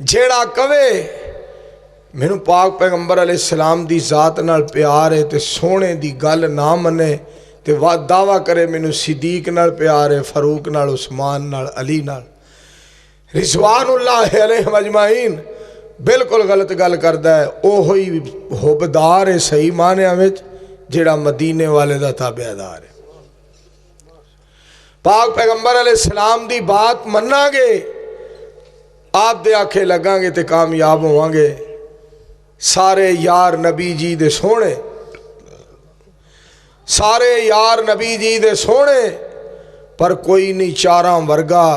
جیڑا کہے مینوں پاک پیغمبر علیہ السلام دی ذات نال پیار ہے تے سونے دی گل نہ منے تے دعویٰ کرے مینوں صدیق نال پیار ہے، فاروق نال، عثمان نال، علی نال، رضوان اللہ علیہم اجمعین، بالکل غلط گل کردا ہے۔ اوہی حبدار ہے صحیح معنیٰ وچ جیڑا مدینے والے دا تابعدار ہے۔ پاک پیغمبر علیہ السلام دی بات مننا گے، آپ دے آکھے لگاں گے تے کامیاب ہوواں گے۔ سارے یار نبی جی دے سونے، سارے یار نبی جی دے سونے، پر کوئی نہیں چاراں ورگا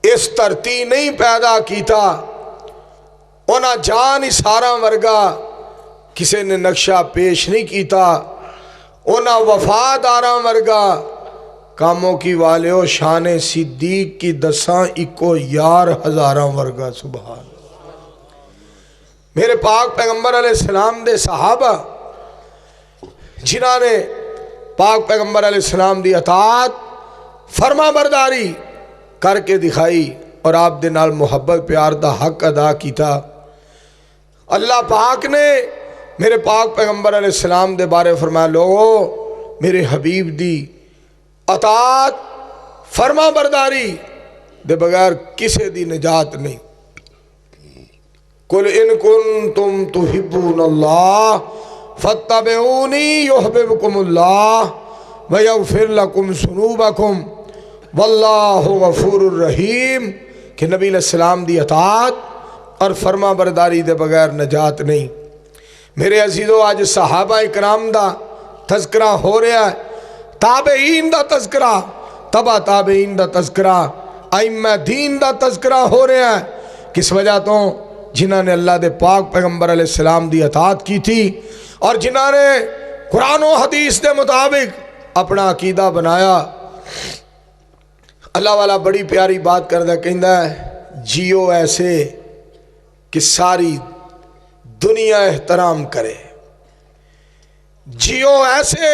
اس دھرتی نہیں پیدا کیتا، انہاں جان ہی ساراں ورگا کسے نے نقشہ پیش نہیں کیتا، انہاں وفاداراں ورگا کاموں کی والیو شان صدیق کی دساں اکو یار ہزاراں ورگا۔ سبحان میرے پاک پیغمبر علیہ السلام دے صحابہ جنہاں نے پاک پیغمبر علیہ السلام دی اطاعت فرما برداری کر کے دکھائی اور آپ دے نال محبت پیار دا حق ادا کیتا، اللہ پاک نے میرے پاک پیغمبر علیہ السلام دے بارے فرمایا، لوگو میرے حبیب دی اطاعت فرما برداری دے بغیر کسے دی نجات نہیں۔ قُلْ إِن كُنتُمْ تُحِبُّونَ اللَّهَ فَاتَّبِعُونِي يُحْبِبْكُمُ اللَّهُ وَيَغْفِرْ لَكُمْ ذُنُوبَكُمْ وَاللَّهُ غَفُورٌ الرحیم کہ نبی علیہ السلام دی اطاعت اور فرما برداری دے بغیر نجات نہیں۔ میرے عزیزو، آج صحابہ اکرام دا تذکرہ ہو رہا ہے، تابعین دا تذکرہ، تبع تابعین دا تذکرہ، ائمہ دین دا تذکرہ ہو رہا ہے۔ کس وجہ تو؟ جنہاں نے اللہ دے پاک پیغمبر علیہ السلام دی اطاعت کی تھی اور جنہاں نے قرآن و حدیث دے مطابق اپنا عقیدہ بنایا۔ اللہ والا بڑی پیاری بات کردہ کہندہ ہے، جیو ایسے کہ ساری دنیا احترام کرے، جیو ایسے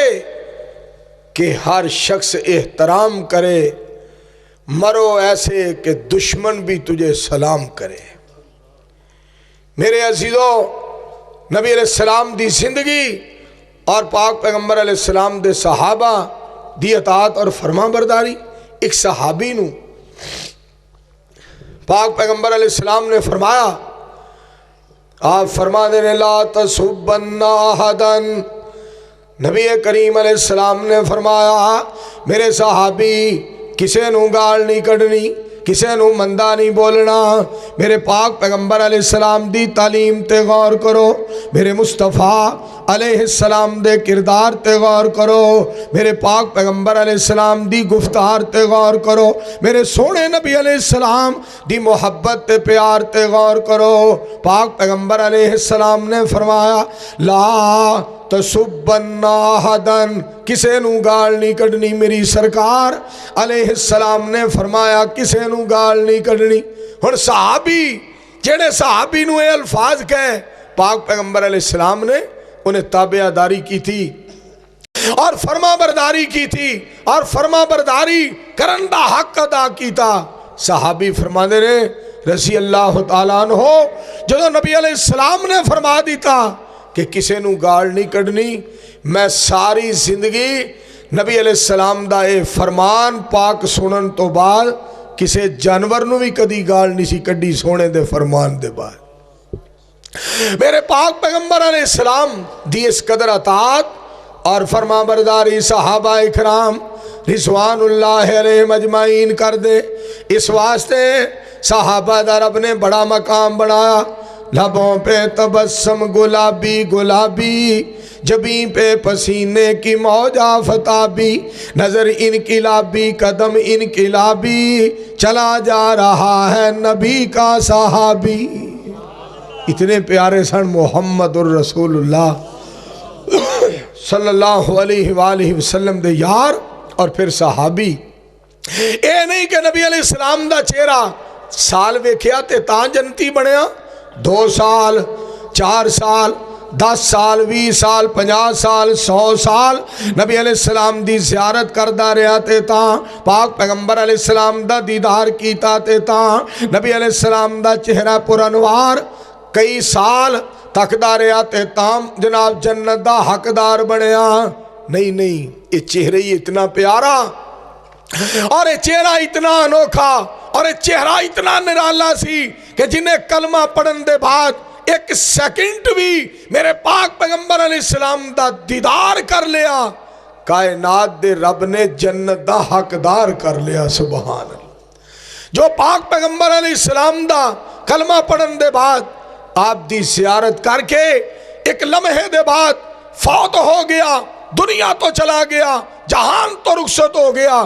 کہ ہر شخص احترام کرے، مرو ایسے کہ دشمن بھی تجھے سلام کرے۔ میرے عزیزو، نبی علیہ السلام دی زندگی اور پاک پیغمبر علیہ السلام دے صحابہ دی اطاعت اور فرما برداری، ایک صحابی نو پاک پیغمبر علیہ السلام نے فرمایا، آپ فرما دینے لا تسبن احدا، نبی کریم علیہ السلام نے فرمایا میرے صحابی کسے نو گال نہیں کڑنی، کسے نو مندہ نہیں بولنا۔ میرے پاک پیغمبر علیہ السلام دی تعلیم تے غور کرو، میرے مصطفیٰ علیہ السلام دے کردار تے غور کرو، میرے پاک پیغمبر علیہ السلام دی گفتار تے غور کرو، میرے سونے نبی علیہ السلام دی محبت تے پیار تے غور کرو۔ پاک پیغمبر علیہ السلام نے فرمایا لا تسبن احدا، کسے نو گال نہیں کڑنی۔ میری سرکار علیہ السلام نے فرمایا کسے نو گال نہیں کڑنی۔ ہن صحابی جڑے صحابی نو اے الفاظ کہے، پاک پیغمبر علیہ السلام نے انہیں تابعہ داری کی تھی اور فرما برداری کی تھی اور فرما برداری کرن دا حق ادا کیتا۔ صحابی فرما دے رہے رضی اللہ تعالیٰ عنہ، جو نبی علیہ السلام نے فرما دیتا کہ کسے نو گال نہیں کڑنی، میں ساری زندگی نبی علیہ السلام دا اے فرمان پاک سنن تو بعد کسے جانور نو بھی کدی گال نہیں سی کڈی سونے دے فرمان دے بعد۔ میرے پاک پیغمبر علیہ السلام دی اس قدر اطاعت اور فرما برداری صحابہ اکرام رضوان اللہ علیہ مجمعین کر دے، اس واسطے صحابہ دا رب نے بڑا مقام بنایا۔ لبوں پہ تبسم گلابی گلابی، جبیں پہ پسینے کی موج آفتابی، نظر انقلابی قدم انقلابی، چلا جا رہا ہے نبی کا صحابی۔ اتنے پیارے سن محمد الرسول اللہ صلی اللہ علیہ وآلہ وسلم دے یار اور پھر صحابی۔ اے نہیں کہ نبی علیہ السلام دا چہرہ سال ویکھیا تے تاں جنتی بنیا، 2 سال 4 سال 10 سال 20 سال 50 سال 100 سال نبی علیہ السلام دی زیارت کردا رہا تے تاں پاک پیغمبر علیہ السلام دا دیدار کیتا تے تاں نبی علیہ السلام دا چہرہ پر انوار کئی سال تکدا رہا تے تاں جناب جنت دا حقدار بنیا. نہیں یہ چہرہ ہی اتنا پیارا اور یہ چہرہ اتنا انوکھا اور یہ چہرہ اتنا نرالا سی کہ جنہیں کلمہ پڑھن دے بعد 1 سیکنڈ بھی میرے پاک پیغمبر علیہ السلام دا دیدار کر لیا کائنات دے رب نے جنت دا حقدار کر لیا. سبحان اللہ. جو پاک پیغمبر علیہ السلام دا کلمہ پڑھن دے بعد آپ دی زیارت کر کے 1 لمحے دے بعد فوت ہو گیا, دنیا تو چلا گیا, جہان تو رخصت ہو گیا,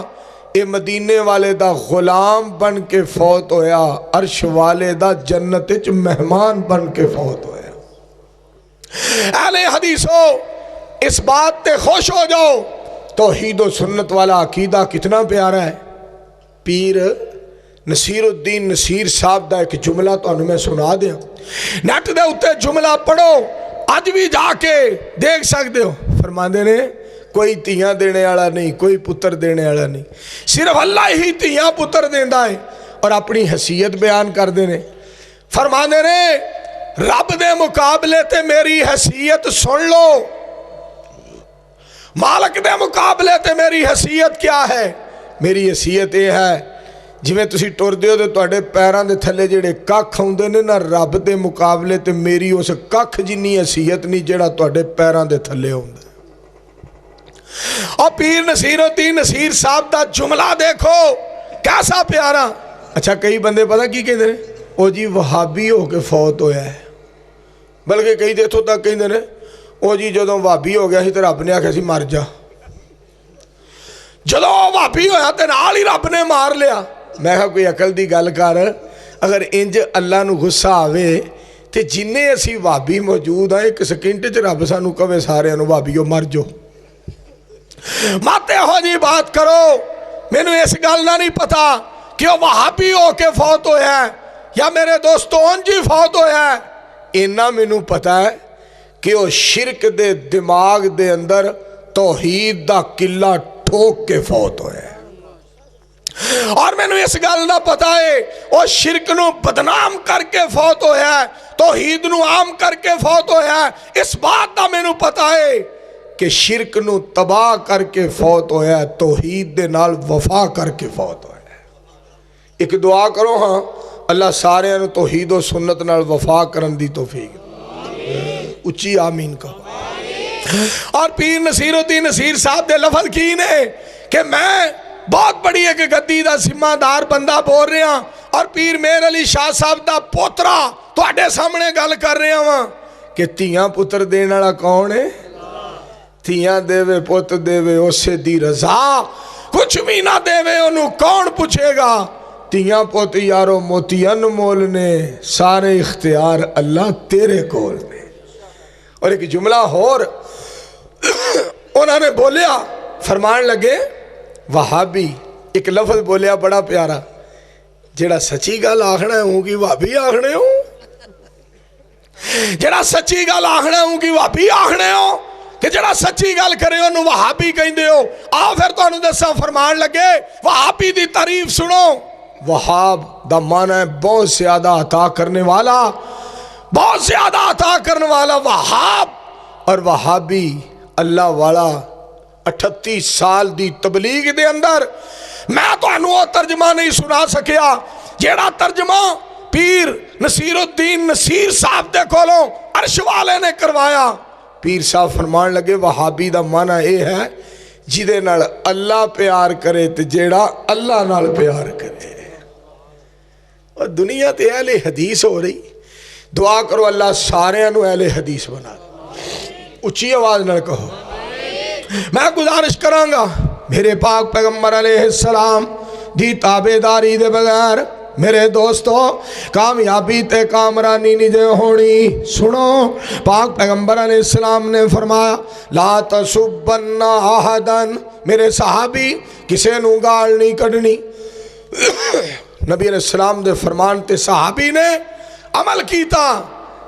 اے مدینے والے دا غلام بن کے فوت ہویا, عرش والے دا جنت وچ مہمان بن کے فوت ہویا. اہل حدیثو اس بات تے خوش ہو جاؤ, توحید و سنت والا عقیدہ کتنا پیارا ہے. پیر نصیر الدین نصیر صاحب دا ایک جملہ تو انہوں میں سنا دیا, نیٹ دے اتے جملہ پڑھو آج بھی جا کے دیکھ سکتے ہو. فرماندے نے کوئی تیاں دینے والا نہیں, کوئی پتر دینے والا نہیں, صرف اللہ ہی تیاں پتر دیندا ہے اور اپنی حیثیت بیان کر دینے. فرماندے نے رب دے مقابلے تے میری حیثیت سن لو, مالک دے مقابلے تے میری حیثیت کیا ہے. میری حیثیت یہ ہے جویں تسی ٹر دیو تے تواڈے پیراں دے تھلے جڑے ککھ ہوندے نے نا, رب دے مقابلے تے میری اس ککھ جنی حیثیت نہیں جڑا تواڈے پیراں دے تھلے ہوندا. اور پیر نصیر الدین نصیر صاحب دا جملہ دیکھو کیسا پیارا. اچھا کئی بندے پتہ کی کہندے نے, او جی وہابی ہو کے فوت ہویا ہے, بلکہ کئی دیتھوں تک کہندے نے او جی جدوں وہابی ہو گیا سی تے رب نے آکھیا سی مر جا, جدوں وہابی ہویا تے نال ہی رب نے مار لیا. میں کہا کوئی عقل دی گل کر, اگر انج اللہ نو غصہ آوے تے جننے اسی وہابی موجود ہیں 1 سیکنڈ وچ رب سانو کہے سارے نو وہابیو مر جو. ماتے ہو جی بات کرو, میں نے اس گل نہ نہیں پتا کہ وہ وہابی ہو کے فوت ہویا ہے یا میرے دوستو انجی فوت ہویا ہے. اینا میں نے پتا ہے کہ وہ شرک دے دماغ دے اندر توحید دا قلعہ ٹھوک کے فوت ہویا ہے. اور میں نے اس گل دا پتا ہے وہ شرک نو بدنام کر کے فوت ہویا ہے, توحید نو عام کر کے فوت ہویا ہے. اس بات دا میں نے پتا ہے کہ شرک نو تباہ کر کے فوت ہویا ہے, توحید دے نال وفا کر کے فوت ہویا ہے. ایک دعا کرو ہاں, اللہ سارے انو توحید و سنت نال وفا کرن دی توفیق. اچھی آمین کہو. اور پیر نصیر الدین نصیر صاحب دے لفظ کی نے کہ میں بہت بڑی ایک گدی دا ذمہ دار بندہ بول رہا ہاں, اور پیر میر علی شاہ صاحب دا پوترا تواڈے سامنے گل کر رہا ہاں کہ تیاں پتر دین والا کون ہے. تیاں دے وے پت دے وے اسے دی رضا, کچھ بھی نہ دے وے انہوں کون پوچھے گا. تیاں پت یارو موتین مول نے, سارے اختیار اللہ تیرے کول نے. اور ایک جملہ اور انہوں نے بولیا, فرمان لگے وہابی, ایک لفظ بولیا بڑا پیارا, جڑا سچی گل آخنا ہے ہوں کی وہابی آخنے ہوں, جڑا سچی گل آخنا ہے ہوں کی وہابی آخنے ہوں, کہ جڑا سچی گل کرے انہوں وہابی کہیں دے ہو. آؤ پھر تو انہوں دسا فرمان لگے وہابی دی تعریف سنو. وہاب دا معنی ہے بہت زیادہ عطا کرنے والا, بہت زیادہ عطا کرنے والا وہاب. اور وہابی اللہ والا 38 سال دی تبلیغ دے اندر میں تو انہوں ترجمہ نہیں سنا سکیا جیڑا ترجمہ پیر نصیر الدین نصیر صاحب دے کولوں عرش والے نے کروایا. پیر صاحب فرمان لگے وہابی دا معنی اے ہے جیدے نال اللہ پیار کرے تے جیڑا اللہ نال پیار کرے. اور دنیا تے اہل حدیث ہو رہی, دعا کرو اللہ سارے انہوں اہل حدیث بنا دے. اچھی آواز نہ کہو. میں گزارش کرانگا میرے پاک پیغمبر علیہ السلام دی تابعداری دے بغیر میرے دوستو کامیابی تے کامرانی نہیں دے ہونی. سنو پاک پیغمبر علیہ السلام نے فرمایا لا تسبن احدن, میرے صحابی کسے نو گال نہیں کڈنی. نبی علیہ السلام دے فرمان تے صحابی نے عمل کیتا.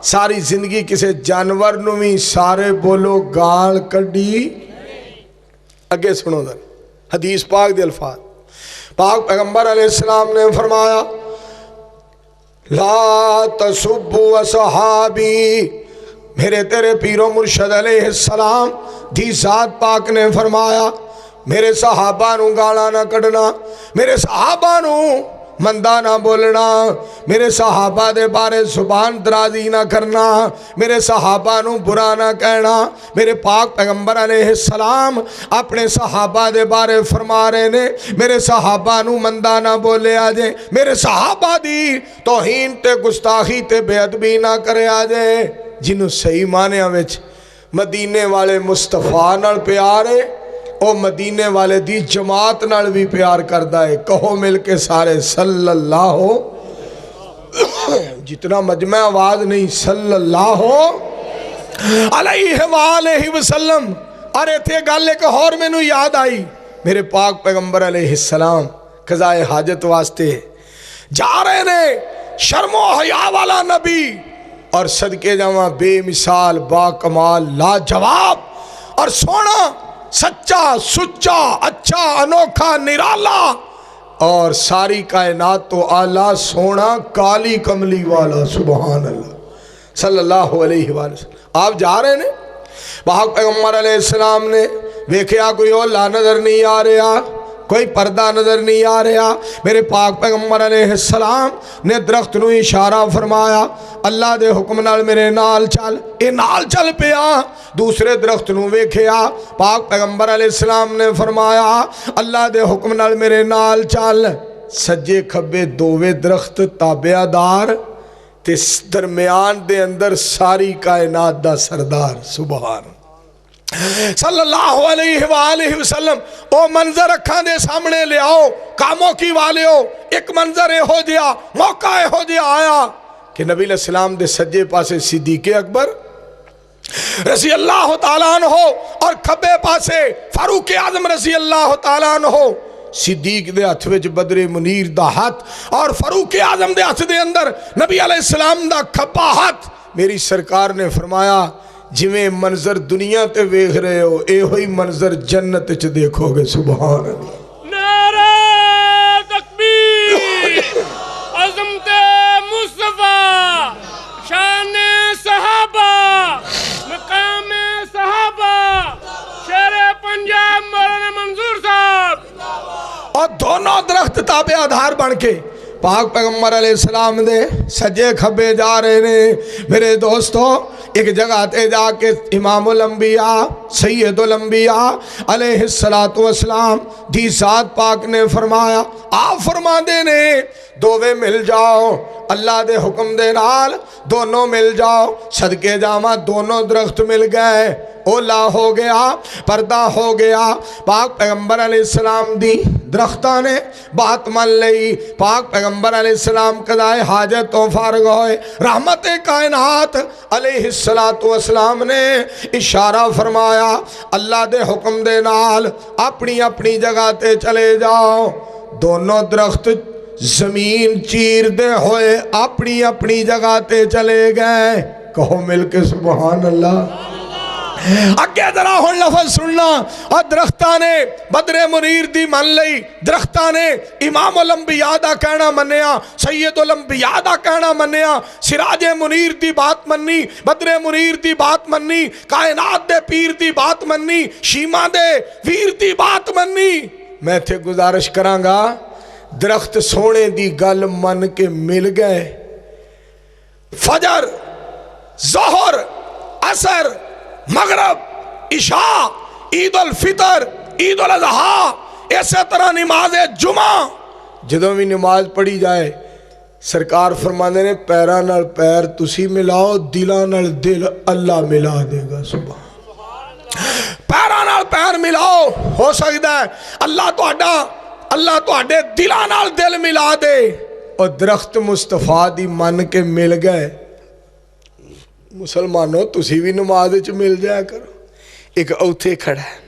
ساری زندگی کسی جانور نو بھی سارے بولو گال کڈی. اگے سنو در حدیث پاک دے الفاظ. پاک پیغمبر علیہ السلام نے فرمایا لا تسبوا اصحابی. میرے تیرے پیر و مرشد علیہ السلام دی ذات پاک نے فرمایا میرے صحابہ نو گالا نہ کڈنا, میرے صحابہ نو مندہ نہ بولنا, میرے صحابہ دے بارے زبان درازی نہ کرنا, میرے صحابہ نو برا نہ کہنا. میرے پاک پیغمبر علیہ السلام اپنے صحابہ دے بارے فرما رہے نے میرے صحابہ نو مندہ نہ بولے آجے, میرے صحابہ دی توہین تے گستاخی تے بے ادبی نہ کرے آجے. جنہوں صحیح معنی وچ مدینے والے مصطفیٰ نال پیار ہے او مدینے والے دی جماعت نال بھی پیار کردہ ہے. کہو مل کے سارے صلی اللہ ہو. جتنا مجمع آواز نہیں صلی اللہ ہو علیہ وآلہ وسلم. ارے تھے گل ایک اور میں نو یاد آئی. میرے پاک پیغمبر علیہ السلام قضاء حاجت واسطے جا رہے نے, شرم و حیا والا نبی اور صدقے جاواں بے مثال با کمال لا جواب اور سونا سچا سچا اچھا انوکھا نرالا اور ساری کائنات تو آلہ سونا کالی کملی والا سبحان اللہ صلی اللہ علیہ وسلم. آپ جا رہے ہیں پاک پیغمبر علیہ السلام نے ویکھیا کوئی اولا نظر نہیں آ رہا, کوئی پردہ نظر نہیں آ رہا. میرے پاک پیغمبر علیہ السلام نے درخت نو اشارہ فرمایا اللہ دے حکم نال میرے نال چل. اے نال چل پیا. دوسرے درخت نو ویکھیا پاک پیغمبر علیہ السلام نے فرمایا اللہ دے حکم نال میرے نال چل. سجے کھبے دووے درخت تابعہ دار تے درمیان دے اندر ساری کائنات دا سردار سبحان صلی اللہ علیہ وآلہ وسلم. او منظر اکھاں دے سامنے لے آؤ کاموں کی والے ہو. ایک منظر اے ہو دیا موقع اے ہو دیا آیا کہ نبی علیہ السلام دے سجے پاسے صدیق اکبر رضی اللہ تعالیٰ عنہ اور کھبے پاسے فاروق اعظم رضی اللہ تعالیٰ عنہ. صدیق دے ہتھ وچ بدر منیر دا ہاتھ اور فاروق اعظم دے ہتھ دے اندر نبی علیہ السلام دا کھبا ہاتھ. میری سرکار نے فرمایا جویں منظر دنیا تے ویکھ رہے ہو اے ہوئی منظر جنت وچ دیکھو گے سبحان اللہ. نعرہ تکبیر عظمت مصطفیٰ شان صحابہ مقام صحابہ شیر پنجاب مولانا منظور صاحب. اور دونوں درخت تابع آدھار بن کے پاک پیغمبر علیہ السلام دے سجے کھبے جا رہے نے. میرے دوستو ایک جگہ تے جا کے امام الانبیاء سید الانبیاء علیہ السلام دی ذات پاک نے فرمایا آپ فرما دے نے دووے مل جاؤ اللہ دے حکم دے نال دونوں مل جاؤ. صدقے جاواں دونوں درخت مل گئے اولا ہو گیا پردہ ہو گیا. پاک پیغمبر علیہ السلام دی درختہ نے بات من لئی. پاک پیغمبر علیہ السلام قضاء حاجت تو فارغ ہوئے. رحمت کائنات علیہ السلام نے اشارہ فرمایا اللہ دے حکم دے نال اپنی اپنی جگہ تے چلے جاؤ. دونوں درخت زمین چیر دے ہوئے اپنی اپنی جگہ تے چلے گئے. کہو مل کے سبحان اللہ. اگے ذرا ہن لفظ سننا. اور درختہ نے بدر منیر دی من لئی, درختہ نے امام الانبیاء دا کہنا منیا, سید الانبیاء دا کہنا منیا, سراج منیر دی بات منی, بدر منیر دی بات منی, کائنات دے پیر دی بات منی, شیما دے ویر دی بات منی. میں تھے گزارش کراں گا درخت سونے دی گل من کے مل گئے. فجر ظہر عصر مغرب عشاء عید الفطر عید الاضحیٰ اسی طرح نماز جمعہ جدوں بھی نماز پڑھی جائے سرکار فرماندے نے پیراں نال پیر تسی ملاؤ دلاں نال دل اللہ ملا دے گا. سبحان پیراں نال پیر ملاؤ ہو سکتا ہے اللہ تہاڈے دلاں نال دل ملا دے. اور درخت مصطفیٰ دی من کے مل گئے. مسلمانوں تسی بھی نماز وچ مل جایا کرو. ایک اوتھے کھڑا ہے,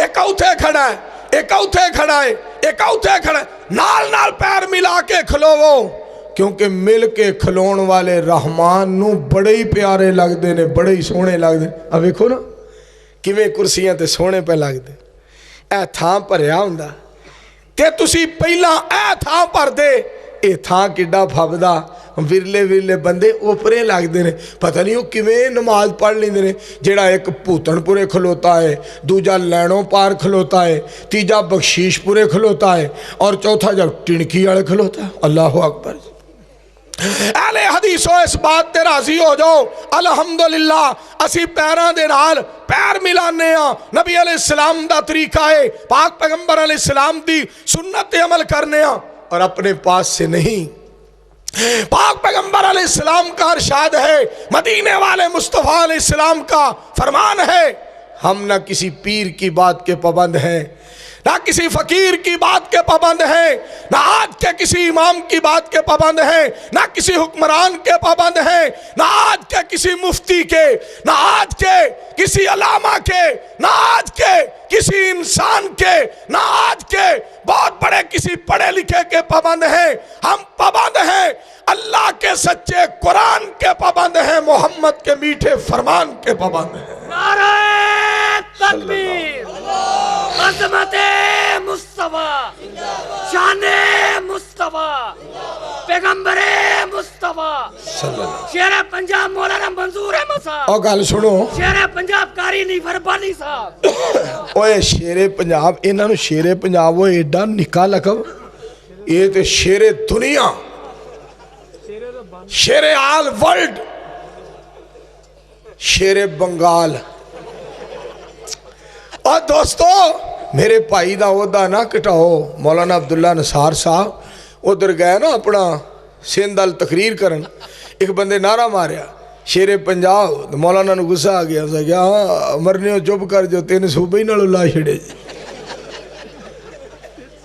ایک اوتھے کھڑا ہے, ایک اوتھے کھڑا ہے, ایک اوتھے کھڑا ہے. نال نال پیر ملا کے کھلوو. کیونکہ مل کے کھلون والے رحمان نو بڑے ہی پیارے لگتے نے، بڑے ہی سونے لگتے. اب ویکھو نا کیویں کرسیاں تے سونے پہ لگتے. اے تھاں بھریا ہوندا تے تسی پہلا اے تھاں بھر دے، اے تھاں کڈا پھبدا، ورلے ورلے بندے اوپرے لگتے ہیں. پتہ نہیں وہ کیویں نماز پڑھ لیندے نے. جڑا ایک پوتن پورے کھلوتا ہے، دوجا لینوں پار کھلوتا ہے، تیجا بخشیش پورے کھلوتا ہے، اور چوتھا جب ٹنکی والے کھلوتا ہے. اللہ اکبر. اہل حدیثو اس بات تے راضی ہو جاؤ، الحمدللہ اسی پیران دے نال پیر ملانے ہاں، نبی علیہ السلام دا طریقہ ہے، پاک پیغمبر علیہ السلام دی سنت عمل کرنے ہاں، اور اپنے پاس سے نہیں. پاک پیغمبر علیہ السلام کا ارشاد ہے، مدینے والے مصطفیٰ علیہ السلام کا فرمان ہے، ہم نہ کسی پیر کی بات کے پابند ہیں، نہ کسی فقیر کی بات کے پابند ہیں، نہ آج کے کسی امام کی بات کے پابند ہیں، نہ کسی حکمران کے پابند ہیں، نہ آج کے کسی مفتی کے، نہ آج کے کسی علامہ کے، نہ آج کے کسی انسان کے، نہ آج کے بہت بڑے کسی پڑھے لکھے کے پابند ہیں. ہم پابند ہیں اللہ کے سچے قرآن کے پابند ہیں، محمد کے میٹھے فرمان کے پابند ہیں. نعرہ تکبیر، عظمت مصطفیٰ، شان مصطفیٰ، پیغمبر مصطفیٰ، شیر پنجاب مولانا منظور احمد صاحب. اور گل سنو، شیر پنجاب کاری نہیں فربانی صاحب. اوے شیر پنجاب، انہاں نو شیر پنجاب وہ ایڈا نکا لقب، یہ تے شیر دنیا، شیر آل ورلڈ، شیر بنگال. اور دوستو میرے بھائی دا عہدہ نہ کٹاؤ. مولانا عبداللہ نثار صاحب ادھر گئے نا اپنا سندھ ال تقریر کرن، ایک بندے نعرہ ماریا شیر پنجاب، مولانا نو غصہ آ گیا. اس نے کہا مرنے ہو چپ کر جو تین صوبے ہی نالو لا چھڑے.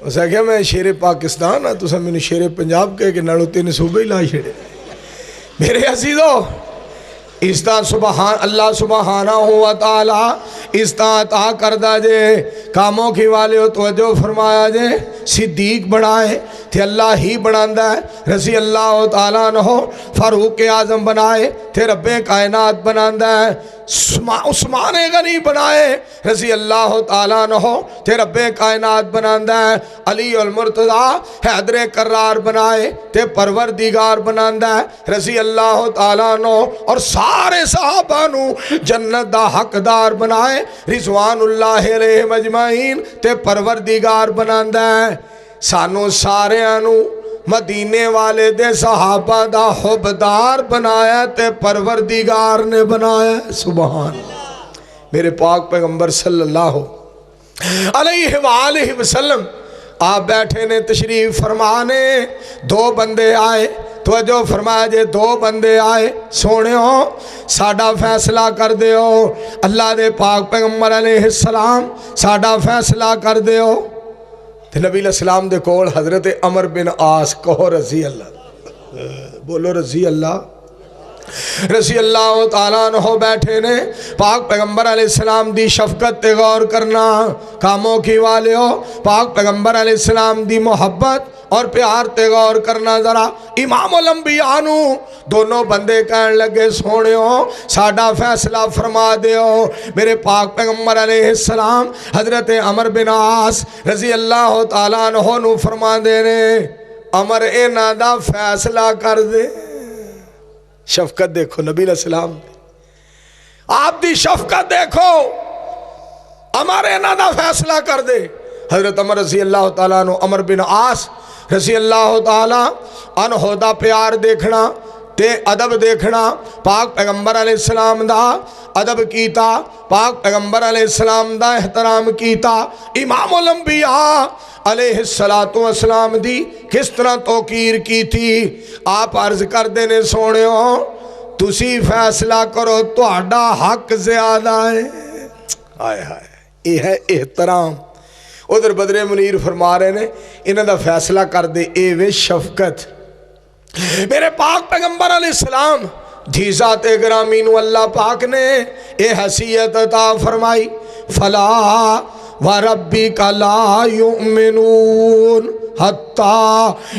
اس نے کہا میں شیر پاکستان ہاں، تساں مینوں شیر پنجاب کہہ کے نالو تین صوبے ہی لا چھڑے. میرے عزیزو اس طرح سبحان اللہ سبحانہ و تعالی اس طرح عطا کردہ جے کاموں کی والے ہو توجہ فرمایا جے. صدیق بنائے تھے اللہ ہی بناندہ ہے، رضی اللہ تعالیٰ عنہ فاروق اعظم بنائے تھے رب کائنات بناندہ ہے، عثمان غنی بنائے رضی اللہ تعالیٰ عنہ تھے رب کائنات بناندہ ہے، علی المرتضیٰ حیدر کرار بنائے تھے پروردگار بناندہ ہے رضی اللہ تعالیٰ عنہ، اور سارے صحابہ نو جنت دا حقدار بنائے رضوان اللہ علیہ مجمعین تے پروردگار بناندہ ہے. سانو سارے انو مدینے والے دے صحابہ دا حبدار بنایا تے پروردگار نے بنایا. سبحان میرے پاک پیغمبر صلی اللہ علیہ وآلہ وسلم آپ بیٹھے نے تشریف فرمانے. دو بندے آئے، توجہ فرمایا جے دو بندے آئے، سونے ہو ساڑا فیصلہ کر دے ہو، اللہ دے پاک پیغمبر علیہ السلام ساڑا فیصلہ کر دے ہو. تو نبی علیہ السلام دے کول حضرت عمر بن عاص، کہو رضی اللہ، بولو رضی اللہ، رضی اللہ تعالیٰ عنہ بیٹھے نے. پاک پیغمبر علیہ السلام دی شفقت تے غور کرنا، کاموں کی والے ہو پاک پیغمبر علیہ السلام دی محبت اور پیار تے غور کرنا. ذرا امام الانبیاء نو دونوں بندے کہنے لگے سونے ہو ساڑا فیصلہ فرما دے ہو. میرے پاک پیغمبر علیہ السلام حضرت عمر بن عاص رضی اللہ تعالیٰ عنہ نو فرما دے نے، عمر اینا دا فیصلہ کر دے. شفقت دیکھو نبی علیہ السلام آپ دی شفقت دیکھو، عمر اینا دا فیصلہ کر دے. حضرت عمر رضی اللہ تعالیٰ عنہ، عمر بن عاص رضی اللہ تعالیٰ عنہ دا پیار دیکھنا تے ادب دیکھنا. پاک پیغمبر علیہ السلام دا ادب کیتا، پاک پیغمبر علیہ السلام دا احترام کیتا. امام الانبیاء علیہ السلام دی کس طرح توقیر کی تھی. آپ عرض کر دینے سونے ہو تسی فیصلہ کرو تو اڈا حق زیادہ ہے. آئے ہائے یہ ہے احترام. ادھر بدر منیر فرما رہے نے انہاں دا فیصلہ کر دے، اے وے شفقت. میرے پاک پیغمبر علیہ السلام جی ذات گرامی نو اللہ پاک نے اے حیثیت عطا فرمائی، فلا وَرَبِّكَ لَا يُؤْمِنُونَ. حتی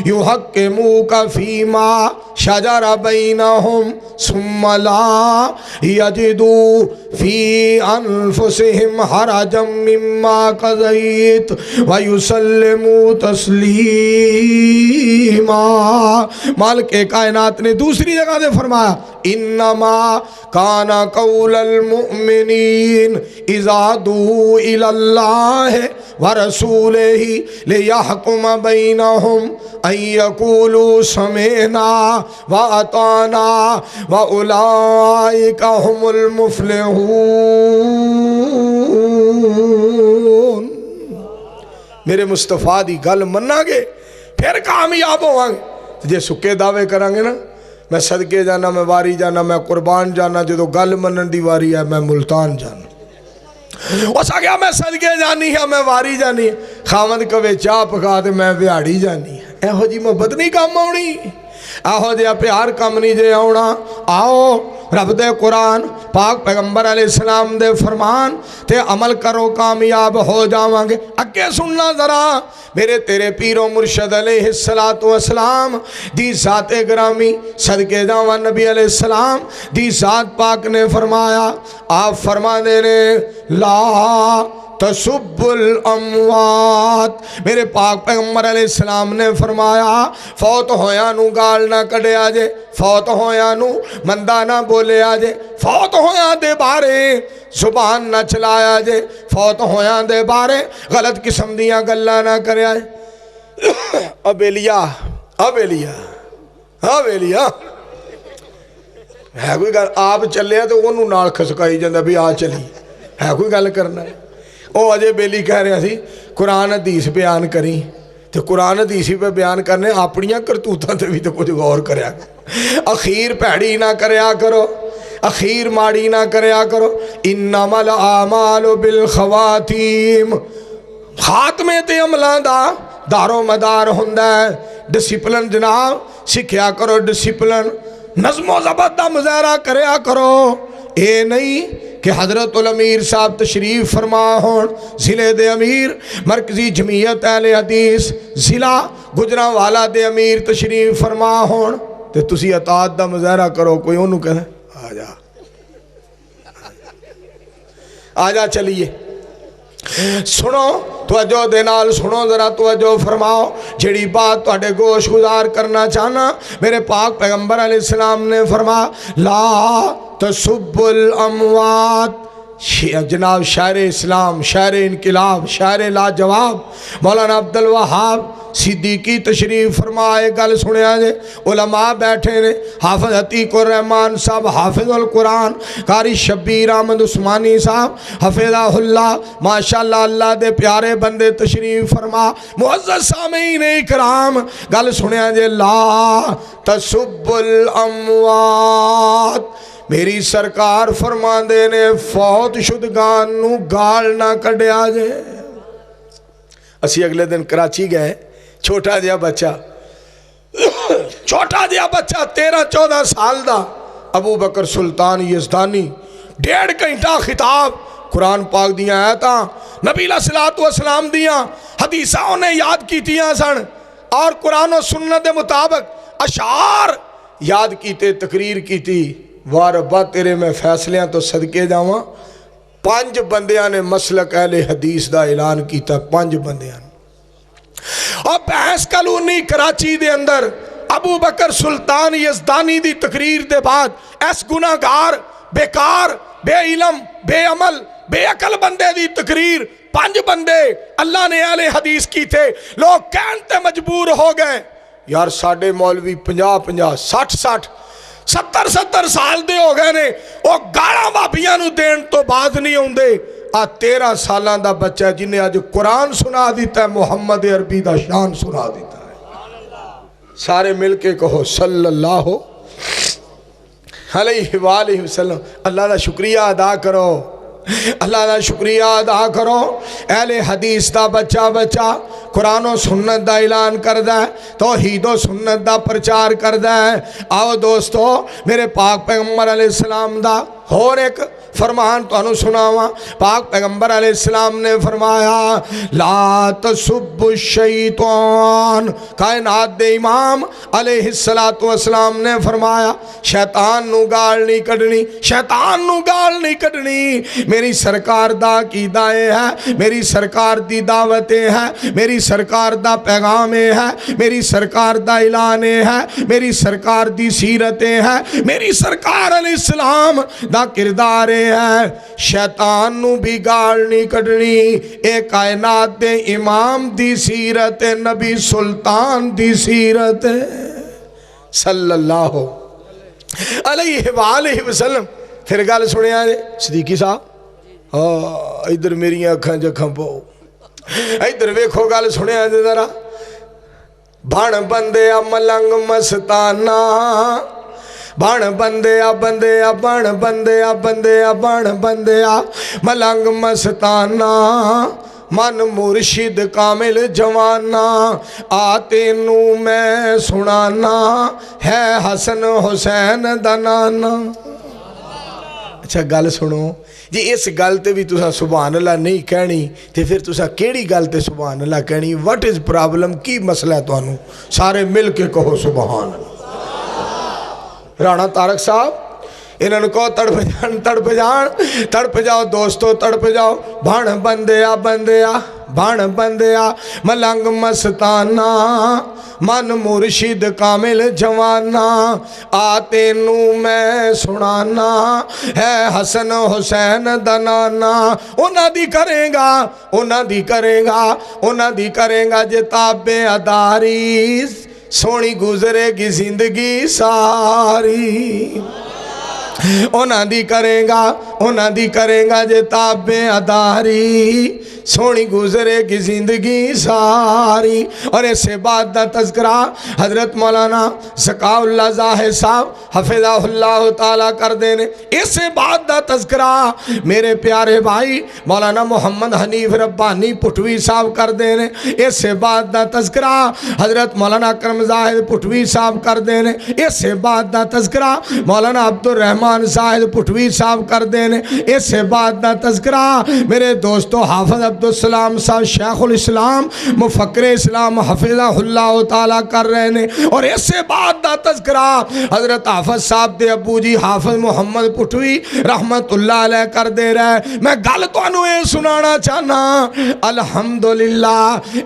یحکموک فیما شجر بینہم ثم لا یجدوا فی انفسہم حرجا مما قضیت ویسلموا تسلیما۔ مالک کائنات نے دوسری جگہ دے فرمایا انما کان قول المؤمنین اذا دعوا الی اللہ ورسولہ لیحکم بینہم ان یقولوا سمعنا واطعنا واولئک هم المفلحون۔ میرے مصطفیٰ دی گل مننا گے پھر کامیاب ہوواں گے۔ جے سکے دعوے کریں گے نا میں صدقے جانا، میں واری جانا، میں قربان جانا، جدو گل منن دی واری ہے میں ملتان جانا، اس آگیا میں صدقے جانی ہے، میں واری جانی ہے، خامد کوے چاہ پکا دے میں ویاڑی جانی ہے۔ ایہو جی محبت نہیں کام آنی، ایہو جی پیار کام نہیں جے آنا۔ آؤ رب دے قرآن پاک پیغمبر علیہ السلام دے فرمان تے عمل کرو کامیاب ہو جاواں گے۔ اگے سننا ذرا میرے تیرے پیر و مرشد علیہ السلام دی ذات گرامی صدقے جاواں نبی علیہ السلام دی ذات پاک نے فرمایا، آپ فرما دے رہے لا تسب الاموات۔ میرے پاک پیغمبر علیہ السلام نے فرمایا فوت ہویا نو گال نہ کڑے آجے، فوت ہویا نو مندہ نہ بولے آجے، فوت ہویا دے بارے زبان نہ چلایا جے، فوت ہویا دے بارے غلط قسم دیاں گلہ نہ کرے آجے۔ ابیلیا ہے کوئی گل آپ چلے تو انہوں نال کھسکائی جاندہ بھی آ چلی ہے کوئی گل کرنا ہے۔ او اجے بیلی کہہ رہے ہیں قرآن حدیث بیان کریں تو قرآن حدیثی پہ بیان کرنے اپنیاں کرتوتاں تے بھی تو کچھ غور کریا کرو، اخیر پیڑی نہ کریا کرو، اخیر ماڑی نہ کریا کرو۔ انما الاعمال بالخواتیم، خاتمے تے عملاں دا دارو مدار ہوندہ ہے۔ ڈسپلن جناب سکھیا کرو، ڈسپلن نظم و ضبط دا مظاہرہ کریا کرو۔ اے نہیں کہ حضرت الامیر صاحب تشریف فرما ہون، ضلع دے امیر مرکزی جمعیت اہل حدیث ضلع گجرانوالا دے امیر تشریف فرما ہون تے تسی اطاعت دا مظاہرہ کرو، کوئی انہوں کہنے آجا چلیے سنو توجہ دے نال سنو ذرا توجہ فرماؤ۔ جڑی بات تواڈے گوش گزار کرنا چاہنا میرے پاک پیغمبر علیہ السلام نے فرما لا تسب الاموات۔ جناب شاعر اسلام، شاعر انقلاب، شاعر لاجواب مولانا عبدالوہاب صدیقی تشریف فرمائے گل سنیا جے، علماء بیٹھے نے، حافظ عتیق الرحمن صاحب حافظ القرآن، قاری شبیر احمد عثمانی صاحب حفظہ اللہ، ماشاءاللہ اللہ دے پیارے بندے تشریف فرما۔ معزز سامعین اکرام گل سنیا جے لا تسب الاموات۔ میری سرکار فرما دینے فوت شدگان نو گال نہ کڑیا جے۔ اسی اگلے دن کراچی گئے، چھوٹا جیا بچہ 13-14 سال دا ابو بکر سلطان یزدانی 1.5 گھنٹہ خطاب قرآن پاک دیاں آیتاں نبی علیہ السلام دیاں حدیثاں انہیں یاد کیتیاں سن اور قرآن و سنت دے مطابق اشعار یاد کیتے، تقریر کیتی۔ وار ربا تیرے میں فیصلیاں تو صدقے جاواں 5 بندیاں نے مسلک اہل حدیث دا اعلان کیتا، 5 بندیاں اور بحث کالونی کراچی دے اندر ابو بکر سلطان یزدانی دی تقریر دے بعد ایس گناہگار بیکار بے علم بے عمل بے عقل بندے دی تقریر 5 بندے اللہ نے اہل حدیث کی تھے، لوگ کہنتے مجبور ہو گئے یار ساڑھے مولوی 50-50 60-60 70 سال دے ہو گئے نے، وہ گاڑا بابیاں نو دین تو بعد نہیں ہوں دے۔ 13 سالان دا بچہ جنہیں آج قرآن سنا دیتا ہے، محمد عربی دا شان سنا دیتا ہے۔ سارے مل کے کہو صلی اللہ علیہ وآلہ وسلم۔ اللہ دا شکریہ ادا کرو، اللہ دا شکریہ ادا کرو۔ اہل حدیث دا بچہ قرآن و سنت دا اعلان کردہ ہے، توحید و سنت دا پرچار کردہ ہے۔ آؤ دوستو میرے پاک پیغمبر علیہ السلام دا اور ایک فرمان تو سناواں پاک پیغمبر علیہ السلام نے فرمایا لا تسب الشیطان کائنات دے امام علیہ السلام نے فرمایا شیطان نو گال نہیں کڈنی شیطان نو گال نہیں کڈنی میری سرکار دا عقیدہ ہے میری سرکار دی دعوتیں ہے میری سرکار دا پیغام ہے میری سرکار دا اعلان ہے میری سرکار دی سیرتیں ہے میری سرکار علیہ السلام دا کردار ہے شیطان نو بھی گال نہیں کڈنی اے کائنات دے امام دی سیرت نبی سلطان دی سیرت صلی اللہ علیہ وآلہ وسلم پھر گل سنیا جے صدیقی صاحب ادھر میری اکھاں جکھاں پو ادھر ویکھو گل سنیا جے ذرا بھن بندیا ملنگ مستانہ بھن بندیا بندیا بھن بندیا بندیا بھن بندیا ملنگ مستانہ من مرشد کامل جوانا آتے نو میں سنانا ہے حسن حسین دنانا اچھا گل سنو جی اس گل تے بھی تسا سبحان اللہ نہیں کہنی تے پھر تسا کیڑی گل تے سبحان اللہ کہنی وٹ از پرابلم کی مسئلہ ہے تو سارے مل کے کہو سبحان اللہ رانا تارک صاحب انہوں نے کہو تڑپ جاؤ دوستو تڑپ جاؤ بھن بندیا بندیا بھن بندیا ملنگ مستانہ من مرشد کامل جوانا آتے نو میں سنانا ہے حسن حسین دنانا انہاں دی کریں گا انہاں دی کریں گا انہاں دی کریں گا جے تابع اداری سونی گزرے گی زندگی ساری انہاں دی کریں گا جے تابع اداری سونی گزرے کی زندگی ساری اور اسے بعد دا تذکرہ حضرت مولانا ذکا اللہ ظاہر صاحب حفظہ اللہ تعالیٰ کر دینے اسے بعد دا تذکرہ میرے پیارے بھائی مولانا محمد حنیف ربانی پٹوی صاحب کر دینے اسے بعد دا تذکرہ حضرت مولانا کرم زاہد پٹوی صاحب کر دینے اسے بعد دا تذکرہ مولانا عبد الرحمن زاہد پٹوی صاحب کر دینے اسے بعد دا تذکرہ میرے دوستو حافظ عبدالسلام صاحب شیخ الاسلام مفکر اسلام حفظہ اللہ تعالیٰ کر رہے نے اور اسے بعد دا تذکرہ حضرت حافظ صاحب دے ابو جی حافظ محمد پٹوی رحمت اللہ علیہ کر دے رہے میں گل تو انہیں سنانا چاہنا الحمدللہ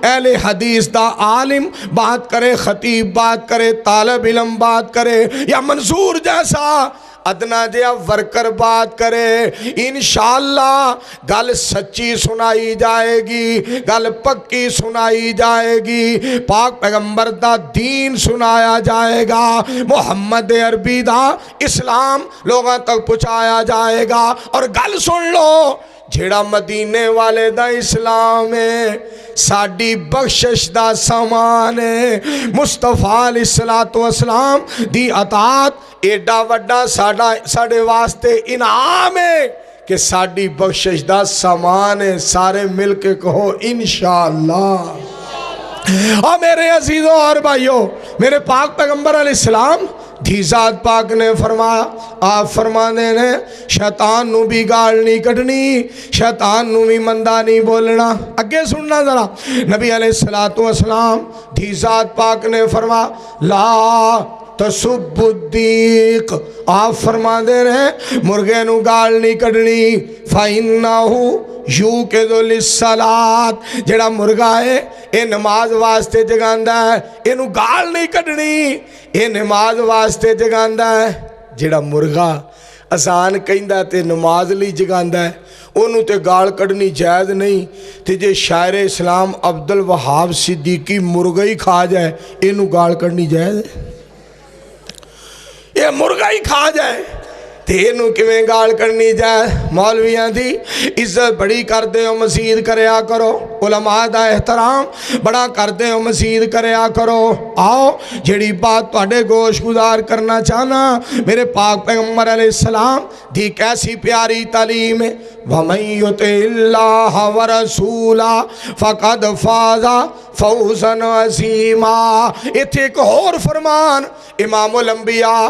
اہل حدیث دا عالم بات کرے خطیب بات کرے طالب علم بات کرے یا منصور جیسا ادنا جیا ورکر بات کرے انشاءاللہ گل سچی سنائی جائے گی گل پکی سنائی جائے گی پاک پیغمبر دا دین سنایا جائے گا محمد عربی دا اسلام لوگاں تک پہنچایا جائے گا اور گل سن لو جھڑا مدینے والے دا اسلام ہے ساڑی بخشش دا سامان ہے مصطفیٰ علیہ السلام دی اطاعت ایڈا وڈا ساڑے واسطے انعام ہے کہ ساڑی بخشش دا سامان ہے سارے مل کے کہو انشاءاللہ اور میرے عزیزوں اور بھائیوں میرے پاک پیغمبر علیہ السلام دھی ذات پاک نے فرمایا آپ فرمانے نے شیطان نو بھی گال نہیں کٹنی شیطان نو بھی مندہ نہیں بولنا اگے سننا ذرا نبی علیہ السلام دھی ذات پاک نے فرمایا لا تسب الدیق آپ فرما دے رہے مرغے نو گال نہیں کڈنی فَإِنَّهُ یوقظ للصلاۃ جڑا مرغا ہے اے نماز واسطے جگاندا ہے اینو گال نہیں کڈنی اے نماز واسطے جگاندا ہے جڑا مرغا اذان کہندا تے نماز لی جگاندا ہے انہوں تے گال کڈنی جائز نہیں تے جے شاعر اسلام عبد الوہاب صدیقی مرغا ہی کھا جائے اینو گال کڈنی جائز ہے یہ مرغا ہی کھا جائے تینوں کیویں گال کرنی جائے مولویاں دی عزت بڑی کر دے ہو مزید کریا کرو علماء دا احترام بڑا کر دے ہو مزید کریا کرو آؤ جڑی بات تواڈے گوش گزار کرنا چاہنا میرے پاک پیغمبر علیہ السلام دی کیسی پیاری تعلیم ہے وَمَن يُطِعِ اللَّهَ وَرَسُولَهُ فَقَدْ فَازَ فَوْزًا عَظِيمًا ایتھے ایک اور فرمان امام الانبیاء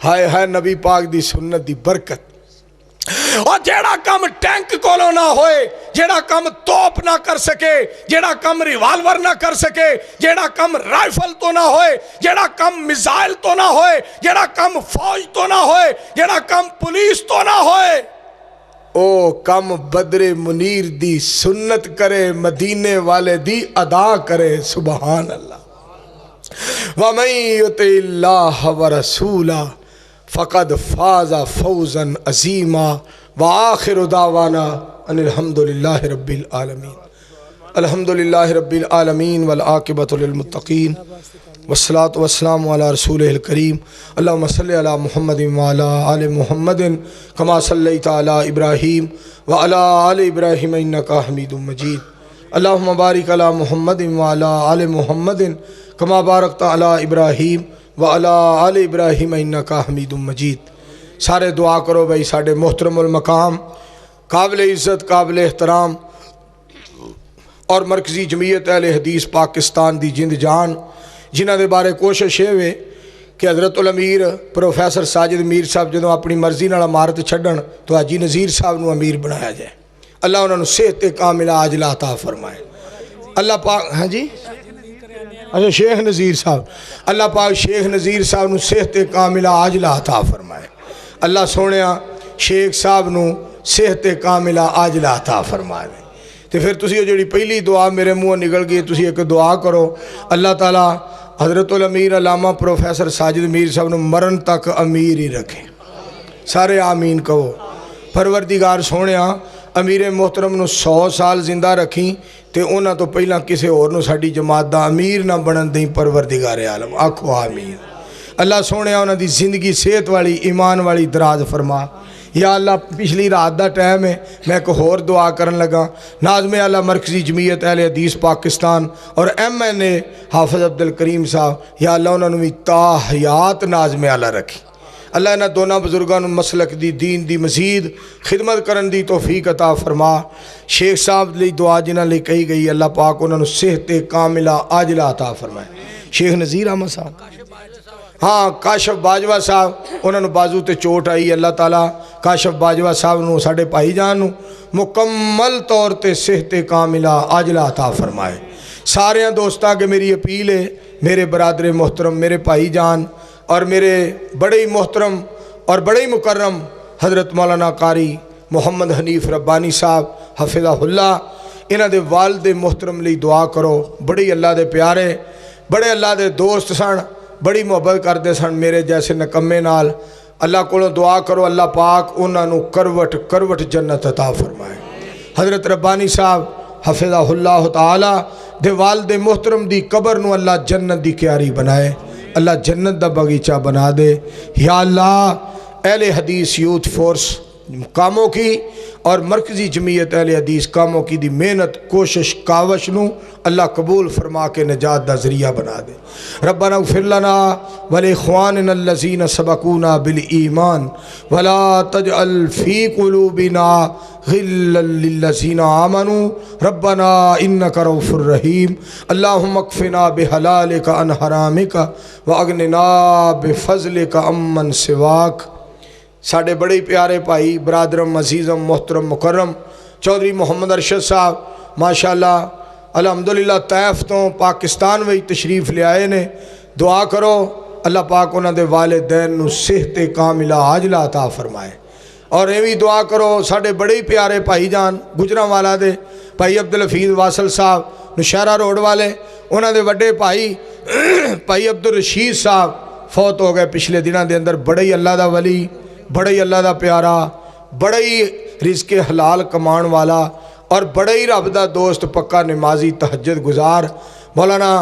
ہائے ہائے نبی پاک دی سنت دی برکت اور جیڑا کم ٹینک کولو نہ ہوئے جیڑا کم توپ نہ کر سکے جیڑا کم ریوالور نہ کر سکے جیڑا کم رائفل تو نہ ہوئے جیڑا کم میزائل تو نہ ہوئے جیڑا کم فوج تو نہ ہوئے جیڑا کم پولیس تو نہ ہوئے او کم بدر منیر دی سنت کرے مدینے والے دی ادا کرے سبحان اللہ وَمَن يُطِعِ اللَّهَ وَرَسُولَهُ فقد فاز فوزا عظیما وآخر دعوانا ان الحمدللہ رب العالمین الحمدللہ رب العالمین والعاقبۃ للمتقین والصلاة والسلام علی رسولہ الکریم اللہم صلی علی محمد وعلی آل محمد کما صلیت علی ابراہیم وعلی آل ابراہیم انکا حمید مجید اللہم بارک علی محمد وعلی آل محمد کما بارکت علی ابراہیم وعلی آل ابراہیم انکا حمید مجید سارے دعا کرو بھائی ساڑھے محترم المقام قابل عزت قابل احترام اور مرکزی جمعیت اہل حدیث پاکستان دی جند جان جنہ دے بارے کوشش ہے کہ حضرت الامیر پروفیسر ساجد میر صاحب جدوں اپنی مرضی نال امارت چھڈن تو حاجی نذیر صاحب نو امیر بنایا جائے اللہ انہوں نے صحت کاملہ عاجلہ عطا فرمائے اللہ پاک ہاں جی اچھا شیخ نذیر صاحب اللہ پاک شیخ نذیر صاحب نو صحت کاملہ عاجلہ عطا فرمائے اللہ سونیا شیخ صاحب نو صحت کاملہ عاجلہ عطا فرمائے تو پھر تسی جڑی پہلی دعا میرے منہ نکل گئی تسی ایک دعا کرو اللہ تعالیٰ حضرت الامیر علامہ پروفیسر ساجد میر صاحب نو مرن تک امیر ہی رکھیں سارے آمین کہو پروردگار سونیا امیر محترم نو 100 سال زندہ رکھیں تے اونا تو پہلا کسے اور نو ساڑی جماعت دا امیر نہ بنن دیں پروردگار عالم آکھو آمین اللہ سونے اونا دی زندگی صحت والی ایمان والی دراز فرما یا اللہ پچھلی رات دا ٹائم ہے میں ایک اور دعا کرن لگا ناظم اعلیٰ مرکزی جمعیت اہل حدیث پاکستان اور MNA حافظ عبدالکریم صاحب یا اللہ انہوں نے تا حیات ناظم اعلیٰ رکھی اللہ انہاں دونوں بزرگاں نو مسلک دی دین دی مزید خدمت کرن دی توفیق عطا فرما شیخ صاحب لی دعا جنہاں لے کہی گئی اللہ پاک انہوں نے صحت کاملہ عاجلہ عطا فرمائے شیخ نذیر احمد صاحب ہاں کاشف باجوہ صاحب انہوں نے بازو تے چوٹ آئی اللہ تعالیٰ کاشف باجوہ صاحب نو ساڑھے پائی جان نو مکمل طور تے صحت کاملہ عاجلہ عطا فرمائے سارے دوستاں کے میری اپیل ہے میرے برادر محترم میرے پائی جان اور میرے بڑے محترم اور بڑے مکرم حضرت مولانا قاری محمد حنیف ربانی صاحب حفظہ اللہ انہاں دے والد محترم لی دعا کرو بڑی اللہ دے پیارے بڑے اللہ دے دوست سن بڑی محبت کردے سن میرے جیسے نکمے نال اللہ کو دعا کرو اللہ پاک انہاں نو کروٹ کروٹ جنت عطا فرمائے حضرت ربانی صاحب حفظہ اللہ تعالی دے والد محترم دی قبر نو اللہ جنت دی کیاری بنائے اللہ جنت دا بغیچہ بنا دے یا اللہ اہل حدیث یوتھ فورس کاموں کی اور مرکزی جمعیت اہل حدیث کاموں کی دی محنت کوشش کاوش نو اللہ قبول فرما کے نجات دا ذریعہ بنا دے ربنا اغفر لنا ولاخواننا الذین سبقونا بالایمان ولا تجعل فی قلوبنا غلا للذین آمنوا ربنا انک رؤوف رحیم اللہم اکفنا بحلالک عن حرامک واغننا بفضلک عمن سواک ساڑھے بڑے پیارے بھائی برادرم عزیزم محترم مکرم چودھری محمد ارشد صاحب ماشاءاللہ الحمدللہ طیف تو پاکستان وہی تشریف لے آئے نے دعا کرو اللہ پاک انہاں دے والدین نو صحت کاملہ عاجلہ عطا فرمائے اور ایویں دعا کرو ساڑھے بڑے پیارے بھائی جان گجراں والا دے بھائی عبدالحفیظ واصل صاحب نشہرہ روڈ والے انہاں دے وڈے بھائی عبدالرشید صاحب فوت ہو گئے پچھلے دنوں دے اندر بڑے ہی اللہ دا ولی بڑے ہی اللہ دا پیارا بڑے ہی رزق حلال کمان والا اور بڑے ہی رب دا دوست پکا نمازی تہجد گزار مولانا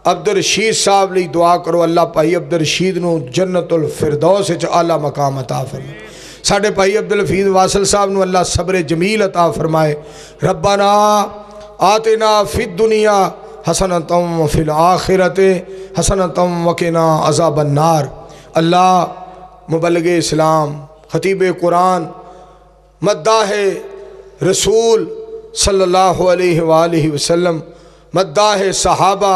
عبدالرشید صاحب لی دعا کرو اللہ بھائی عبدالرشید نو جنت الفردوس وچ اعلیٰ مقام عطا فرمائے ساڑھے بھائی عبدالحفیظ واصل صاحب نو اللہ صبر جمیل عطا فرمائے ربنا آتنا فی الدنیا حسنۃ فی الآخرۃ حسنۃ وقنا عذاب النار اللہ مبلغ اسلام خطیب قرآن مداح رسول صلی اللہ علیہ وآلہ وسلم مداح صحابہ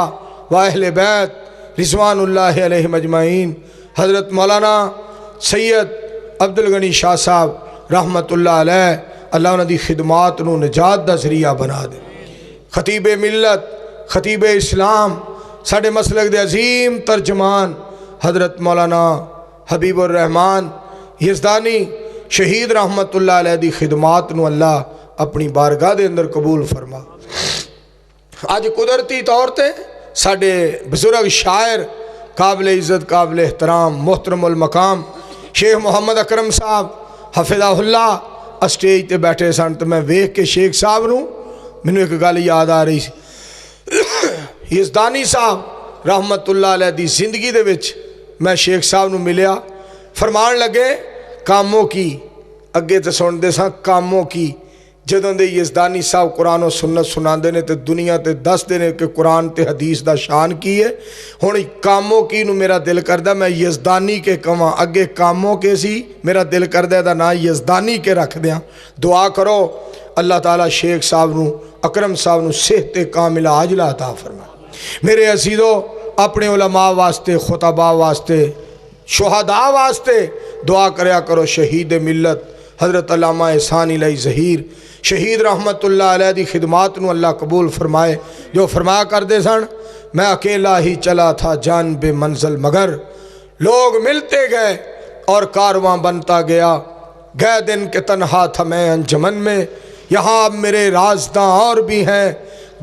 و اہل بیت رضوان اللہ علیہ مجمعین حضرت مولانا سید عبدل غنی شاہ صاحب رحمت اللہ علیہ، اللہ انہاں دی خدمات نو نجات دا ذریعہ بنا دے۔ خطیب ملت، خطیب اسلام، ساڑھے مسلک دے عظیم ترجمان حضرت مولانا حبیب الرحمان یزدانی شہید رحمت اللہ علیہ دی خدمات نو اللہ اپنی بارگاہ دے اندر قبول فرما۔ آج قدرتی طور تے ساڑھے بزرگ شاعر قابل عزت قابل احترام محترم المقام شیخ محمد اکرم صاحب حفظہ اللہ اسٹیج تے بیٹھے سن، تو میں ویکھ کے شیخ صاحب نو مینوں ایک گل یاد آ رہی سی۔ یزدانی صاحب رحمت اللہ علیہ دی زندگی دے وچ میں شیخ صاحب نو ملیا، فرمان لگے کاموں کی، اگے تے سن دے ساں کاموں کی، جدوں دے یزدانی صاحب قرآن و سنت سنا دے نے تے دنیا تے دس دے نے کہ قرآن تے حدیث دا شان کی ہے۔ ہن کاموں کی نو میرا دل کردہ میں یزدانی کے کواں، اگے کاموں کے سی میرا دل کردہ دا نا یزدانی کے رکھ دیاں۔ دعا کرو اللہ تعالیٰ شیخ صاحب نو اکرم صاحب نو صحت کاملہ عاجلہ عطا فرمائے۔ میرے عزیزو اپنے علماء واسطے، خطباء واسطے، شہداء واسطے دعا کریا کرو۔ شہید ملت حضرت علامہ احسان الہی ظہیر شہید رحمت اللہ علیہ دی خدمات نو اللہ قبول فرمائے، جو فرمایا کر دے سن میں اکیلا ہی چلا تھا جان بے منزل مگر لوگ ملتے گئے اور کارواں بنتا گیا، گئے دن کے تنہا تھا میں انجمن میں، یہاں اب میرے رازداں اور بھی ہیں،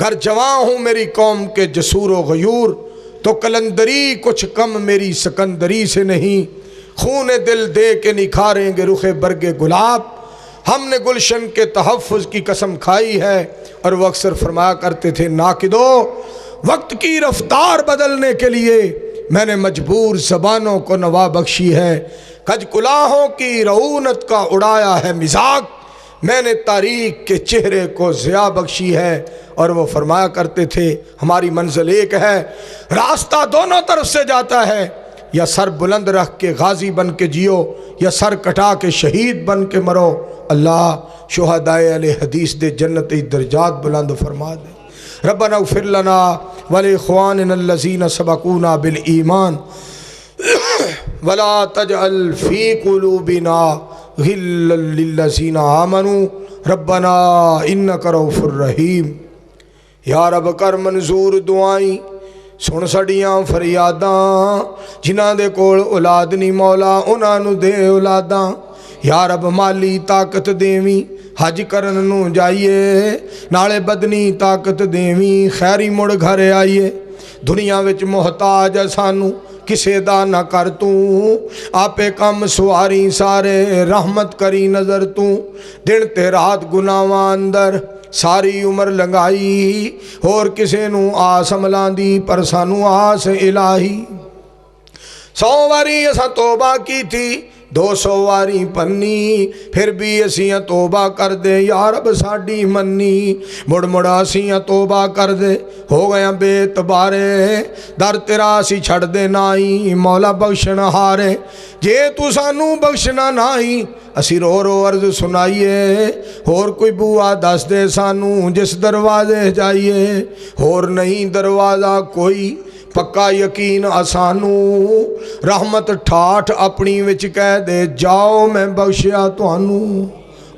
گھر جواں ہوں میری قوم کے جسور و غیور، تو کلندری کچھ کم میری سکندری سے نہیں، خون دل دے کے نکھاریں گے رخ برگ گلاب، ہم نے گلشن کے تحفظ کی قسم کھائی ہے۔ اور وہ اکثر فرمایا کرتے تھے ناقدو وقت کی رفتار بدلنے کے لیے میں نے مجبور زبانوں کو نوا بخشی ہے، کج کلاہوں کی رعونت کا اڑایا ہے مزاق، میں نے تاریخ کے چہرے کو ضیاء بخشی ہے۔ اور وہ فرمایا کرتے تھے ہماری منزل ایک ہے، راستہ دونوں طرف سے جاتا ہے، یا سر بلند رکھ کے غازی بن کے جیو یا سر کٹا کے شہید بن کے مرو۔ اللہ شہدائے اہل حدیث دے جنت درجات بلند فرما دے۔ ربنا اغفر لنا ولاخواننا الذین سبقونا بالایمان ولا تجعل فی قلوبنا غلا للذین آمنوا ربنا انک رؤوف رحیم۔ یا رب کر منظور دعائیں، سن سڑیاں فریاداں، جنہاں دے کول اولاد نہیں مولا انہاں نو دے اولاداں۔ یا رب مالی طاقت دیویں حج کرن نو جائیے، نالے بدنی طاقت دیویں خیری مڑ گھر آئیے، دنیا وچ محتاج سانو کسے دا نہ کر تو، آپے کم سواری سارے رحمت کری نظر تو، دن تے رات گناواں اندر ساری عمر لنگائی، اور کسے نو آس ملاندی پر سانو آس الہی۔ 100 واری اساں توبہ کی تھی، 200 واری پنی، پھر بھی اسیاں توبہ کر دے یا رب ساڑی منی، مڑ مڑا اسیاں توبہ کر دے ہو گیا بے تبارے، در تیرا سی چھڑ دے نائی مولا بخشنا ہارے، جے تو سانو بخشنا نائی اسی رو رو عرض سنائیے، اور کوئی بوا دس دے سانو جس دروازے جائیے، اور نہیں دروازہ کوئی پکا یقین آسانو، رحمت ٹھاٹھ اپنی وچ کہہ دے جاؤ میں بخشیا توانو۔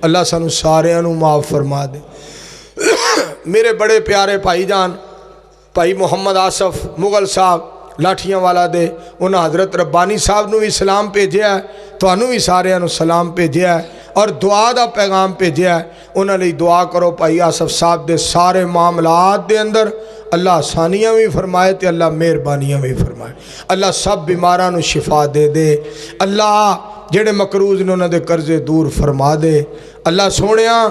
اللہ سانو سارے انو معاف فرما دے۔ میرے بڑے پیارے بھائی جان بھائی محمد آصف مغل صاحب لاٹھیاں والا دے، انہاں حضرت ربانی صاحب نو بھی سلام بھیجیا ہے، توانو بھی سارے انو سلام بھیجیا ہے اور دعا دا پیغام بھیجیا ہے۔ انہاں لئی دعا کرو بھائی آصف صاحب دے سارے معاملات دے اندر اللہ آسانیاں بھی فرمائے تے اللہ مہربانیاں بھی فرمائے، اللہ سب بیماراں نو شفا دے دے، اللہ جڑے مقروض نے انہاں دے قرضے دور فرما دے۔ اللہ سونیاں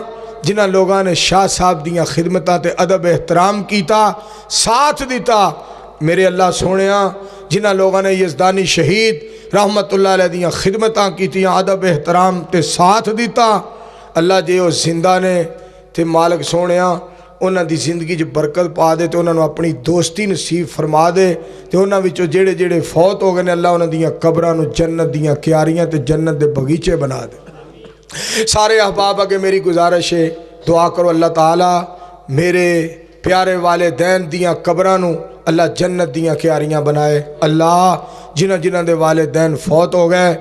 جنہاں لوگاں نے شاہ صاحب دیاں خدمتاں تے ادب احترام کیتا ساتھ دیتا، میرے اللہ سونیاں جنہاں لوگاں نے یزدانی شہید رحمت اللہ علیہ دیاں خدمتاں کیتیاں ادب احترام تے ساتھ دیتا، اللہ جے وہ زندہ نے تے مالک سونیاں انہاں دی زندگی جو برکت پا دے تے انہاں نو اپنی دوستی نصیب فرما دے تے انہاں وچوں جڑے جڑے فوت ہو گئے نے اللہ انہاں دیاں قبراں نو جنت دیاں کیاریاں تے جنت دے بغیچے بنا دے۔ سارے احباب اگے میری گزارش ہے دعا کرو اللہ تعالیٰ میرے پیارے والدین دیاں قبراں نو اللہ جنت دیاں کیاریاں بنائے۔ اللہ جنہ جنہ دے والدین فوت ہو گئے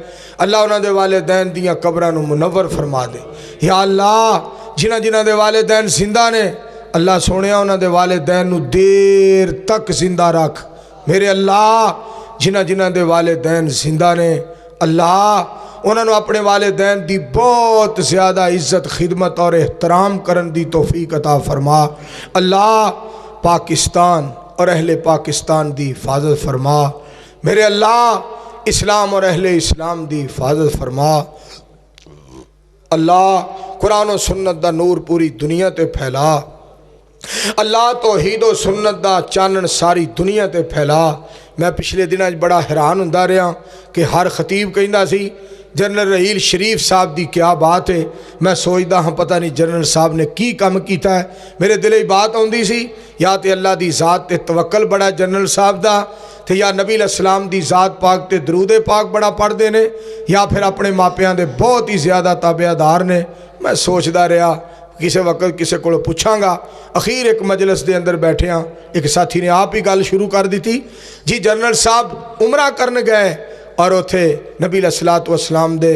اللہ انہاں دے والدین دیاں قبراں نو منور فرما دے۔ یا اللہ جنہ جنہ دے والدین زندہ نے اللہ سونیا انہاں دے والدین نو دیر تک زندہ رکھ۔ میرے اللہ جنہ جنہ دے والدین زندہ نے اللہ انہوں نے اپنے والدین دی بہت زیادہ عزت خدمت اور احترام کرن دی توفیق عطا فرما۔ اللہ پاکستان اور اہل پاکستان دی حفاظت فرما۔ میرے اللہ اسلام اور اہل اسلام دی حفاظت فرما۔ اللہ قرآن و سنت دا نور پوری دنیا تے پھیلا۔ اللہ توحید و سنت دا چانن ساری دنیا تے پھیلا۔ میں پچھلے دنوں بڑا حیران ہوندا رہا کہ ہر خطیب کہندا سی جنرل رحیل شریف صاحب دی کیا بات ہے۔ میں سوچدا ہاں پتہ نہیں جنرل صاحب نے کی کم کیتا ہے۔ میرے دلے بات آندی سی یا تے اللہ دی ذات تے توکل بڑا جنرل صاحب دا تے یا نبی علیہ السلام دی ذات پاک تے درود پاک بڑا پڑھ دے نے یا پھر اپنے ماپیاں دے بہت ہی زیادہ تابعدار نے۔ میں سوچدا رہا کسی وقت کسی کو پوچھاں گا۔ اخیر ایک مجلس دے اندر بیٹھے ہاں ایک ساتھی نے آپ ہی گل شروع کر دی تھی جی جنرل صاحب عمرہ کرن گئے اور اتھے نبی علیہ السلام دے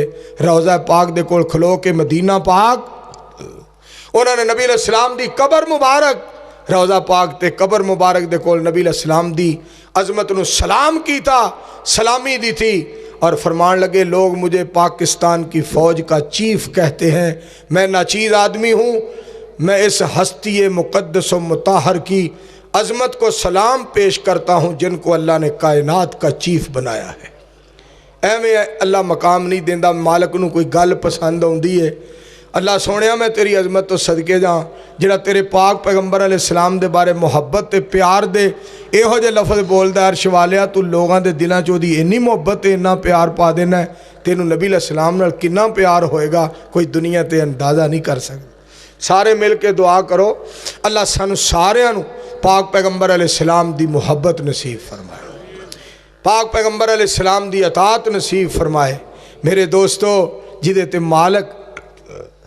روضہ پاک دے کول کھلو کے مدینہ پاک انہوں نے نبی علیہ السلام دی قبر مبارک روضہ پاک تے قبر مبارک دے کول نبی علیہ السلام دی عظمت نو سلام کی تھا سلامی دی تھی اور فرمان لگے لوگ مجھے پاکستان کی فوج کا چیف کہتے ہیں۔ میں ناچیز آدمی ہوں، میں اس ہستی مقدس و مطہر کی عظمت کو سلام پیش کرتا ہوں جن کو اللہ نے کائنات کا چیف بنایا ہے۔ ایویں اللہ مقام نہیں دیندہ مالک نو کوئی گل پسند ہوندی ہے۔ اللہ سونیا میں تیری عظمت تو صدقے جاں جڑا تیرے پاک پیغمبر علیہ السلام دے بارے محبت تے پیار دے اے ہو جے لفظ بولدا عرش والیا تو لوگاں دے دلاں چوں دی انی محبت تے اتنا پیار پا دینا ہے تینوں نبی علیہ السلام نال کنا پیار ہوئے گا کوئی دنیا تے اندازہ نہیں کر سکتا۔ سارے مل کے دعا کرو اللہ سانو ساریاں نو پاک پیغمبر علیہ السلام دی محبت نصیب فرمائے، پاک پیغمبر علیہ السلام دی اطاعت نصیب فرمائے۔ میرے دوستو جدے تے مالک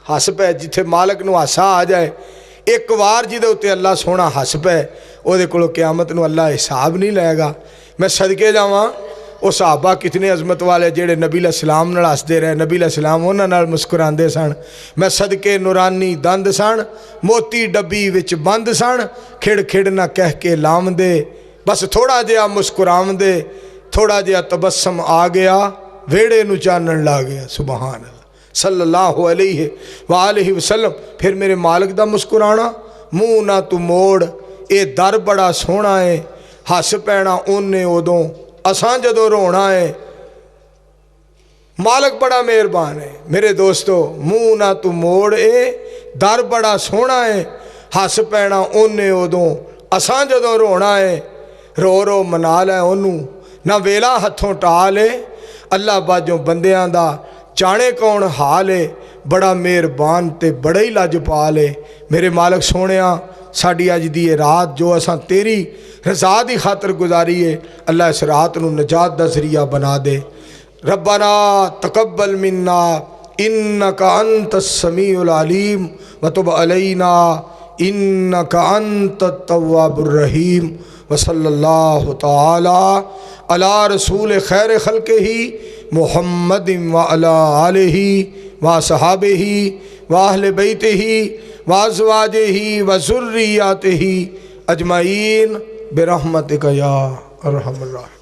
ہس پہ جتھے مالک نو ہسا آ جائے ایک وار جدے ہوتے اللہ سونا ہس پہ او دے کولو قیامت نو اللہ حساب نہیں لے گا۔ میں صدقے جاواں او صحابہ کتنے عظمت والے جڑے نبی علیہ السلام نال ہسدے رہے نبی علیہ السلام انہاں نال مسکراندے سن۔ میں صدقے نورانی دند سن موتی ڈبی وچ بند سن کھڑ کھڑ نہ کہہ کے لاوندے بس تھوڑا جہا مسکراوندے تھوڑا جہا تبسم آ گیا ویڑے نو چانن لا گیا۔ سبحان اللہ صلی اللہ علیہ وآلہ وسلم۔ پھر میرے مالک دا مسکرانا منہ نہ تو موڑ اے در بڑا سونا ہے ہس پینا اونے ادوں اساں جدوں رونا ہے۔ مالک بڑا مہربان ہے میرے دوستو، منہ نہ تو موڑ اے در بڑا سونا ہے ہس پینا اونے ادوں اساں جدوں رونا ہے۔ رو رو منا لے انہوں نہ ویلا ہتھوں ٹا لے اللہ باجوں بندیاں دا جانے کون حال ہے بڑا مہربان تے بڑا ہی لاجپال ہے۔ میرے مالک سونیاں ساڈی اج دی رات جو اساں تیری رضا دی خاطر گزاری ہے اللہ اس رات نو نجات دا ذریعہ بنا دے۔ ربنا تقبل منا انک انت السمیع العلیم وتب علینا انک انت التواب الرحیم وصلی اللہ تعالی علی رسول خیر خلقہ محمد وعلی آلہ وصحابہ واہل بیتہ وازواجہ وذریاتہ اجمعین برحمتک یا ارحم الراحمین۔